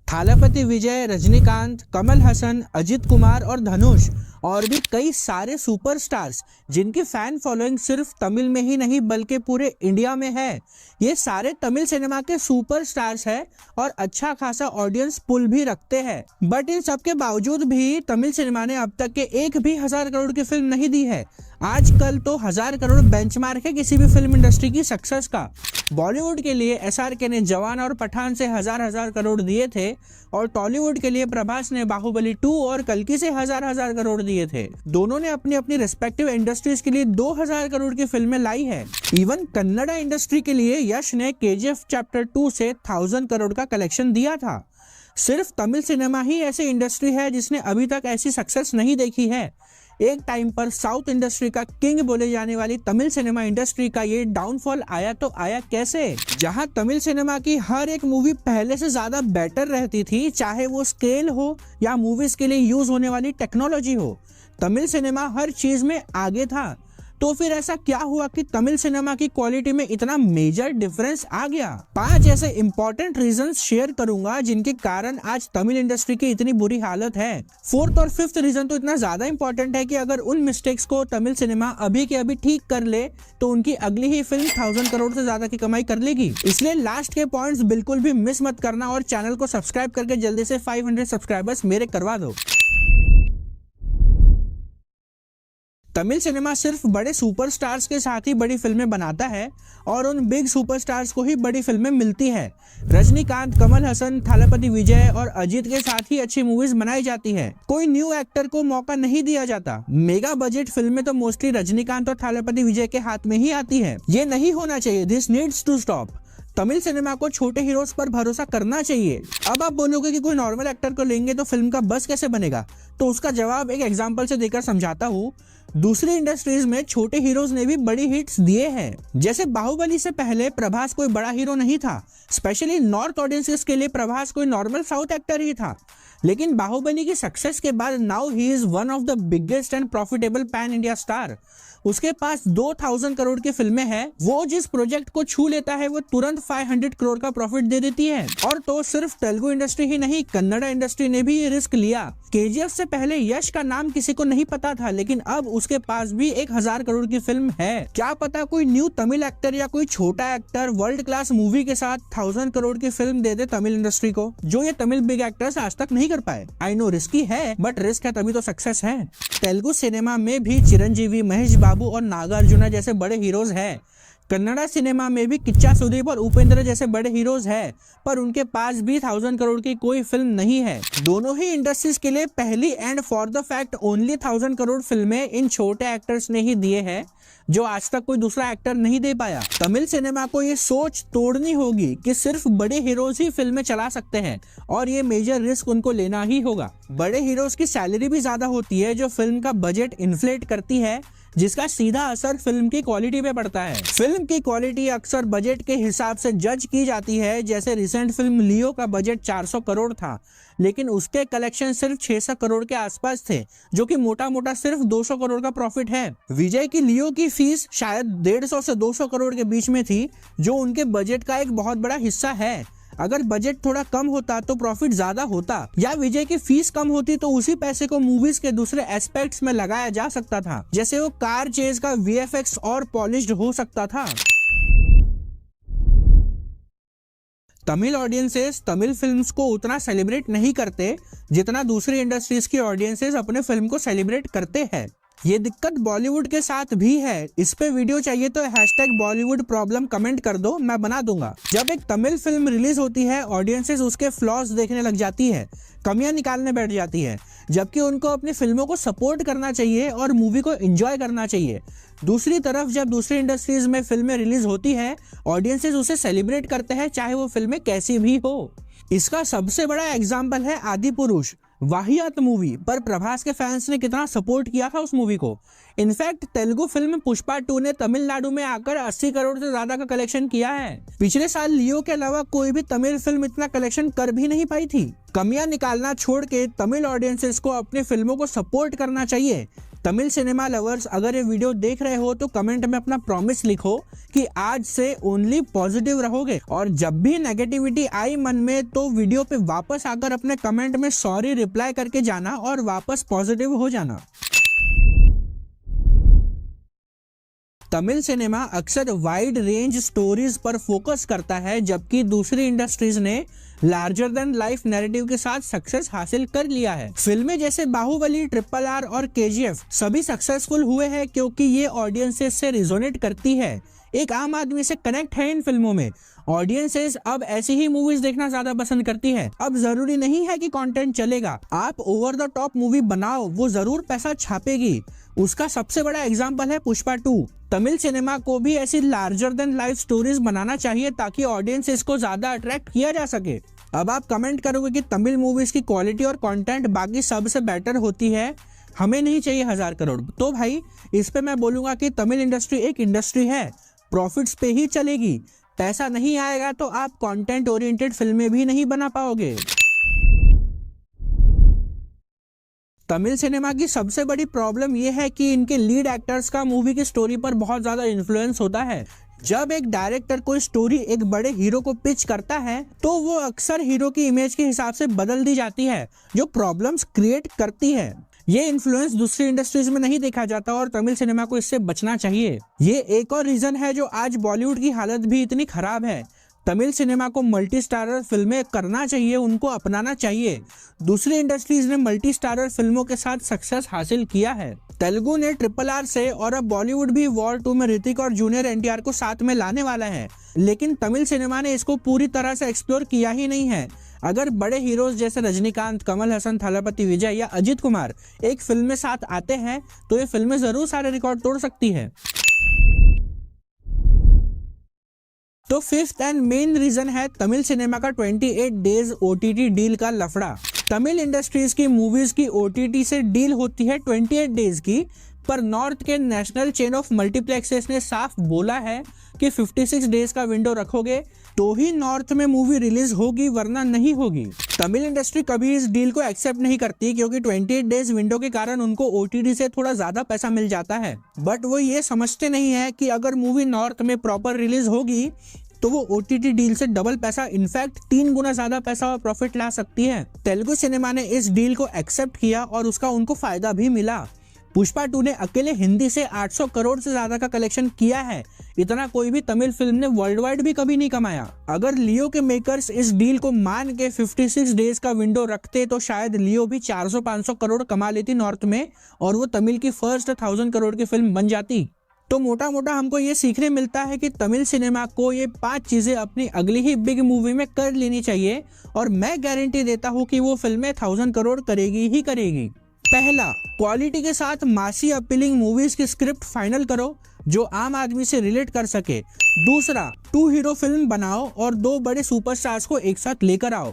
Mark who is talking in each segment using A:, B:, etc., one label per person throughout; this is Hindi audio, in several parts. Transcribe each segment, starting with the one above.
A: थालापति विजय, रजनीकांत, कमल हसन, अजित कुमार और धनुष और भी कई सारे सुपरस्टार्स जिनकी फैन फॉलोइंग सिर्फ तमिल में ही नहीं बल्कि पूरे इंडिया में है। ये सारे तमिल सिनेमा के सुपरस्टार्स हैं और अच्छा खासा ऑडियंस पुल भी रखते हैं। बट इन सब के बावजूद भी तमिल सिनेमा ने अब तक के एक भी 1000 करोड़ की फिल्म नहीं दी है। आजकल तो 1000 करोड़ बेंचमार्क है किसी भी फिल्म इंडस्ट्री की सक्सेस का। बॉलीवुड के लिए एसआरके ने जवान और पठान से 1000 करोड़ दिए थे और टॉलीवुड के लिए प्रभास ने बाहुबली 2 और कल्कि से 1000 करोड़ दिए थे। दोनों ने अपनी अपनी रिस्पेक्टिव इंडस्ट्रीज के लिए 2000 करोड़ की फिल्में लाई है। इवन कन्नड़ा इंडस्ट्री के लिए यश ने केजीएफ चैप्टर 2 से 1000 करोड़ का कलेक्शन दिया था। सिर्फ तमिल सिनेमा ही ऐसी इंडस्ट्री है जिसने अभी तक ऐसी सक्सेस नहीं देखी है। एक टाइम पर साउथ इंडस्ट्री का किंग बोले जाने वाली तमिल सिनेमा इंडस्ट्री का ये डाउनफॉल आया तो आया कैसे? जहां तमिल सिनेमा की हर एक मूवी पहले से ज्यादा बेटर रहती थी, चाहे वो स्केल हो या मूवीज के लिए यूज होने वाली टेक्नोलॉजी हो, तमिल सिनेमा हर चीज में आगे था। तो फिर ऐसा क्या हुआ कि तमिल सिनेमा की क्वालिटी में इतना मेजर डिफरेंस आ गया? 5 ऐसे इंपॉर्टेंट रीजंस शेयर करूंगा जिनके कारण आज तमिल इंडस्ट्री की इतनी बुरी हालत है। 4th और 5th रीजन तो इतना ज्यादा इंपॉर्टेंट है कि अगर उन मिस्टेक्स को तमिल सिनेमा अभी के अभी ठीक कर ले तो उनकी अगली ही फिल्म 1000 करोड़ से ज्यादा की कमाई कर लेगी। इसलिए लास्ट के पॉइंट्स बिल्कुल भी मिस मत करना और चैनल को सब्सक्राइब करके जल्दी से 500 सब्सक्राइबर्स मेरे करवा दो। तमिल सिनेमा सिर्फ बड़े सुपरस्टार्स के साथ ही बड़ी फिल्में बनाता है और उन बिग सुपरस्टार्स को ही बड़ी फिल्में मिलती है। रजनीकांत, कमल हसन, थालापति विजय और अजित के साथ ही अच्छी मूवीज बनाई जाती है। कोई न्यू एक्टर को मौका नहीं दिया जाता। मेगा बजट फिल्में तो मोस्टली रजनीकांत और थालापति विजय के हाथ में ही आती है। ये नहीं होना चाहिए। This needs to stop. Tamil cinema को छोटे हीरोज पर भरोसा करना चाहिए। अब आप बोलोगे कि कोई नॉर्मल एक्टर को लेंगे तो फिल्म का बस कैसे बनेगा? तो उसका जवाब एक एग्जांपल से देकर समझाता हूँ। दूसरी इंडस्ट्रीज में छोटे हीरोज ने भी बड़ी हिट्स दिए हैं। जैसे बाहुबली से पहले प्रभास कोई बड़ा हीरो नहीं था। स्पेशली नॉर्थ ऑडियंसेस के लिए प्रभास कोई नॉर्मल साउथ एक्टर ही था। लेकिन बाहुबली की सक्सेस के बाद now he is one of the biggest and profitable pan India star. उसके पास 2000 करोड़ की फिल्में हैं। वो जिस प्रोजेक्ट को छू लेता है वो तुरंत 500 करोड़ का प्रॉफिट दे देती है। और तो सिर्फ तेलुगु इंडस्ट्री ही नहीं, कन्नड़ा इंडस्ट्री ने भी ये रिस्क लिया। केजीएफ से पहले यश का नाम किसी को नहीं पता था, लेकिन अब उसके पास भी 1000 करोड़ की फिल्म है। क्या पता कोई न्यू तमिल एक्टर या कोई छोटा एक्टर वर्ल्ड क्लास मूवी के साथ 1000 करोड़ की फिल्म दे दे तमिल इंडस्ट्री को, जो ये तमिल बिग एक्टर्स आज तक नहीं कर पाए। आई नो रिस्की है, बट रिस्क है तभी तो सक्सेस है। तेलुगु सिनेमा में भी चिरंजीवी, महेश बाबू और नागार्जुना जैसे बड़े हीरोज हैं। कन्नड़ा सिनेमा में भी किच्चा सुदीप और उपेंद्र जैसे बड़े हीरोज हैं, पर उनके पास भी 1000 करोड़ की कोई फिल्म नहीं है। दोनों ही इंडस्ट्रीज के लिए पहली and for the fact only 1000 crore फिल्में इन छोटे एक्टर्स ने ही दिए हैं, जो आज तक कोई दूसरा एक्टर नहीं दे पाया। तमिल सिनेमा को ये सोच तोड़नी होगी कि सिर्फ बड़े हीरोज ही फिल्में चला सकते हैं और ये मेजर रिस्क उनको लेना ही होगा। बड़े हीरोज की सैलरी भी ज्यादा होती है, जो फिल्म का बजट इन्फ्लेट करती है, जिसका सीधा असर फिल्म की क्वालिटी पे पड़ता है। फिल्म की क्वालिटी अक्सर बजट के हिसाब से जज की जाती है। जैसे रिसेंट फिल्म लियो का बजट 400 करोड़ था, लेकिन उसके कलेक्शन सिर्फ 600 करोड़ के आसपास थे, जो कि मोटा मोटा सिर्फ 200 करोड़ का प्रॉफिट है। विजय की लियो की फीस शायद 150 से 200 करोड़ के बीच में थी, जो उनके बजट का एक बहुत बड़ा हिस्सा है। अगर बजट थोड़ा कम होता तो प्रॉफिट ज्यादा होता, या विजय की फीस कम होती तो उसी पैसे को मूवीज के दूसरे एस्पेक्ट्स में लगाया जा सकता था। जैसे वो कार चेज का वीएफएक्स और पॉलिश्ड हो सकता था। तमिल ऑडियंसेस तमिल फिल्म्स को उतना सेलिब्रेट नहीं करते जितना दूसरी इंडस्ट्रीज की ऑडियंसेस अपने फिल्म को सेलिब्रेट करते हैं। ये दिक्कत बॉलीवुड के साथ भी है। इस पे वीडियो चाहिए तो #बॉलीवुड प्रॉब्लम कमेंट कर दो, मैं बना दूंगा। जब एक तमिल फिल्म रिलीज होती है, ऑडियंसेस उसके फ्लॉज देखने लग जाती है, कमियां निकालने बैठ जाती है, जबकि उनको अपनी फिल्मों को सपोर्ट करना चाहिए और मूवी को एंजॉय करना चाहिए। दूसरी तरफ जब दूसरी इंडस्ट्रीज में फिल्में रिलीज होती है, ऑडियंसेस उसे सेलिब्रेट करते हैं, चाहे वो फिल्में कैसी भी हो। इसका सबसे बड़ा एग्जाम्पल है आदि पुरुष, वाहियात मूवी, पर प्रभास के फैंस ने कितना सपोर्ट किया था उस मूवी को। इनफैक्ट तेलुगु फिल्म पुष्पा 2 ने तमिलनाडु में आकर 80 करोड़ से ज्यादा का कलेक्शन किया है। पिछले साल लियो के अलावा कोई भी तमिल फिल्म इतना कलेक्शन कर भी नहीं पाई थी। कमियां निकालना छोड़ के तमिल ऑडियंसेस को अपनी फिल्मों को सपोर्ट करना चाहिए, तमिल सिनेमा लवर्स, अगर ये वीडियो देख रहे हो तो कमेंट में अपना प्रॉमिस लिखो कि आज से ओनली पॉजिटिव रहोगे, और जब भी नेगेटिविटी आई मन में तो वीडियो पे वापस आकर अपने कमेंट में सॉरी रिप्लाई करके जाना और वापस पॉजिटिव हो जाना। तमिल सिनेमा अक्सर वाइड रेंज स्टोरीज पर फोकस करता है, जबकि दूसरी इंडस्ट्रीज ने लार्जर देन लाइफ नैरेटिव के साथ सक्सेस हासिल कर लिया है। फिल्में जैसे बाहुबली, RRR और KGF सभी सक्सेसफुल हुए हैं क्योंकि ये ऑडियंसेस से रिजोनेट करती है, एक आम आदमी से कनेक्ट है इन फिल्मों में। ऑडियंसेस अब ऐसी ही मूवीज देखना ज्यादा पसंद करती है। अब जरूरी नहीं है कि कंटेंट चलेगा, आप ओवर द टॉप मूवी बनाओ, वो जरूर पैसा छापेगी। उसका सबसे बड़ा एग्जांपल है पुष्पा 2। तमिल सिनेमा को भी ऐसी लार्जर देन लाइफ स्टोरीज बनाना चाहिए ताकि ऑडियंस इसको ज्यादा अट्रैक्ट किया जा सके। अब आप कमेंट करोगे कि तमिल मूवीज की क्वालिटी और कंटेंट बाकी सबसे बेटर होती है, हमें नहीं चाहिए 1000 करोड़। तो भाई इस पे मैं बोलूंगा कि तमिल इंडस्ट्री एक इंडस्ट्री है, प्रॉफिट्स पे ही चलेगी। पैसा नहीं आएगा तो आप कंटेंट ओरिएंटेड फिल्में भी नहीं बना पाओगे। तमिल सिनेमा की सबसे बड़ी प्रॉब्लम यह है कि इनके लीड एक्टर्स का मूवी की स्टोरी पर बहुत ज्यादा इन्फ्लुएंस होता है। जब एक डायरेक्टर कोई स्टोरी एक बड़े हीरो को पिच करता है तो वो अक्सर हीरो की इमेज के हिसाब से बदल दी जाती है, जो प्रॉब्लम्स क्रिएट करती है। ये इन्फ्लुएंस दूसरी इंडस्ट्रीज में नहीं देखा जाता और तमिल सिनेमा को इससे बचना चाहिए। ये एक और रीजन है जो आज बॉलीवुड की हालत भी इतनी खराब है। तमिल सिनेमा को मल्टी स्टारर फिल्में करना चाहिए, उनको अपनाना चाहिए। दूसरी इंडस्ट्रीज ने मल्टी स्टारर फिल्मों के साथ सक्सेस हासिल किया है। तेलुगु ने RRR से, और अब बॉलीवुड भी वॉर 2 में ऋतिक और जूनियर NTR को साथ में लाने वाला है, लेकिन तमिल सिनेमा ने इसको पूरी तरह से एक्सप्लोर किया ही नहीं है। अगर बड़े हीरोज जैसे रजनीकांत, कमल हसन, थलपति विजय या अजित कुमार एक फिल्म में साथ आते हैं तो ये फिल्में जरूर सारे रिकॉर्ड तोड़ सकती है। तो फिफ्थ एंड मेन रीजन है तमिल सिनेमा का 28 डेज OTT डील का लफड़ा। तमिल इंडस्ट्रीज की मूवीज की OTT से डील होती है 28 डेज की, पर नॉर्थ के नेशनल चेन ऑफ मल्टीप्लेक्सेस ने साफ बोला है कि 56 डेज का विंडो रखोगे तो ही नॉर्थ में मूवी रिलीज होगी, वरना नहीं होगी। तमिल इंडस्ट्री कभी इस डील को एक्सेप्ट नहीं करती क्योंकि 28 डेज विंडो के कारण उनको OTT से थोड़ा ज्यादा पैसा मिल जाता है, बट वो ये समझते नहीं है कि अगर मूवी नॉर्थ में प्रॉपर रिलीज होगी तो वो OTT डील से डबल पैसा, इनफैक्ट 3 गुना ज्यादा पैसा और प्रॉफिट ला सकती है। तेलुगु सिनेमा ने इस डील को एक्सेप्ट किया और उसका उनको फायदा भी मिला। पुष्पा 2 ने अकेले हिंदी से 800 करोड़ से ज्यादा का कलेक्शन किया है। इतना कोई भी तमिल फिल्म ने वर्ल्ड वाइड भी कभी नहीं कमाया। अगर लियो के मेकर्स इस डील को मान के 56 डेज का विंडो रखते तो शायद लियो भी 400-500 करोड़ कमा लेती नॉर्थ में, और वो तमिल की फर्स्ट 1000 करोड़ की फिल्म बन जाती। तो मोटा मोटा हमको ये सीखने मिलता है कि तमिल सिनेमा को ये 5 चीजें अपनी अगली ही बिग मूवी में कर लेनी चाहिए, और मैं गारंटी देता हूँ कि वो फिल्में 1000 करोड़ करेगी ही करेगी। पहला, क्वालिटी के साथ मासी अपीलिंग मूवीज की स्क्रिप्ट फाइनल करो जो आम आदमी से रिलेट कर सके। दूसरा, 2 हीरो फिल्म बनाओ और 2 बड़े सुपरस्टार्स को एक साथ लेकर आओ।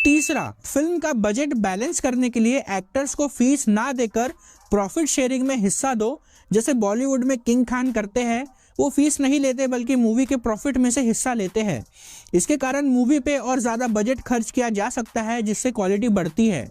A: तीसरा, फिल्म का बजट बैलेंस करने के लिए एक्टर्स को फीस ना देकर प्रॉफिट शेयरिंग में हिस्सा दो, जैसे बॉलीवुड में किंग खान करते हैं। वो फीस नहीं लेते बल्कि मूवी के प्रॉफिट में से हिस्सा लेते हैं। इसके कारण मूवी पे और ज़्यादा बजट खर्च किया जा सकता है, जिससे क्वालिटी बढ़ती है।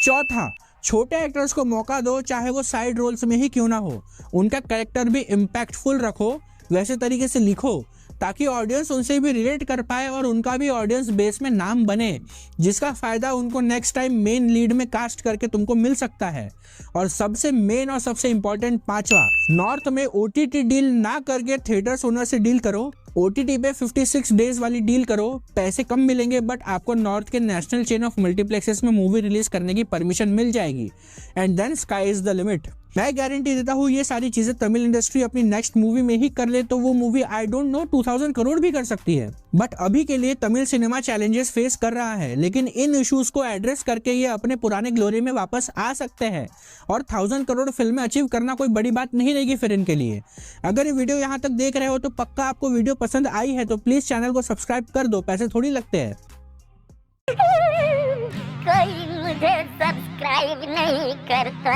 A: चौथा, छोटे एक्टर्स को मौका दो, चाहे वो साइड रोल्स में ही क्यों ना हो। उनका कैरेक्टर भी इम्पैक्टफुल रखो, वैसे तरीके से लिखो ताकि ऑडियंस उनसे भी रिलेट कर पाए और उनका भी ऑडियंस बेस में नाम बने, जिसका फायदा उनको नेक्स्ट टाइम मेन लीड में कास्ट करके तुमको मिल सकता है। और सबसे मेन और सबसे इंपॉर्टेंट 5वां, नॉर्थ में OTT डील ना करके थिएटर्स ओनर से डील करो। OTT पे 56 डेज वाली डील करो, पैसे कम मिलेंगे बट आपको नॉर्थ के नेशनल चेन ऑफ मल्टीप्लेक्सेस में मूवी रिलीज करने की परमिशन मिल जाएगी, and then sky is the limit. मैं गारंटी देता हूँ ये सारी चीजें तमिल इंडस्ट्री अपनी नेक्स्ट मूवी में ही कर ले तो वो movie I don't know 2000 crore भी कर सकती है। बट अभी के लिए तमिल सिनेमा चैलेंजेस फेस कर रहा है, लेकिन इन इश्यूज को एड्रेस करके ये अपने पुराने ग्लोरी में वापस आ सकते हैं, और 1000 करोड़ फिल्में अचीव करना कोई बड़ी बात नहीं रहेगी फिर इनके लिए। अगर ये वीडियो यहाँ तक देख रहे हो तो पक्का आपको वीडियो पसंद आई है तो प्लीज चैनल को सब्सक्राइब कर दो, पैसे थोड़ी लगते हैं।
B: कोई मुझे सब्सक्राइब नहीं करता।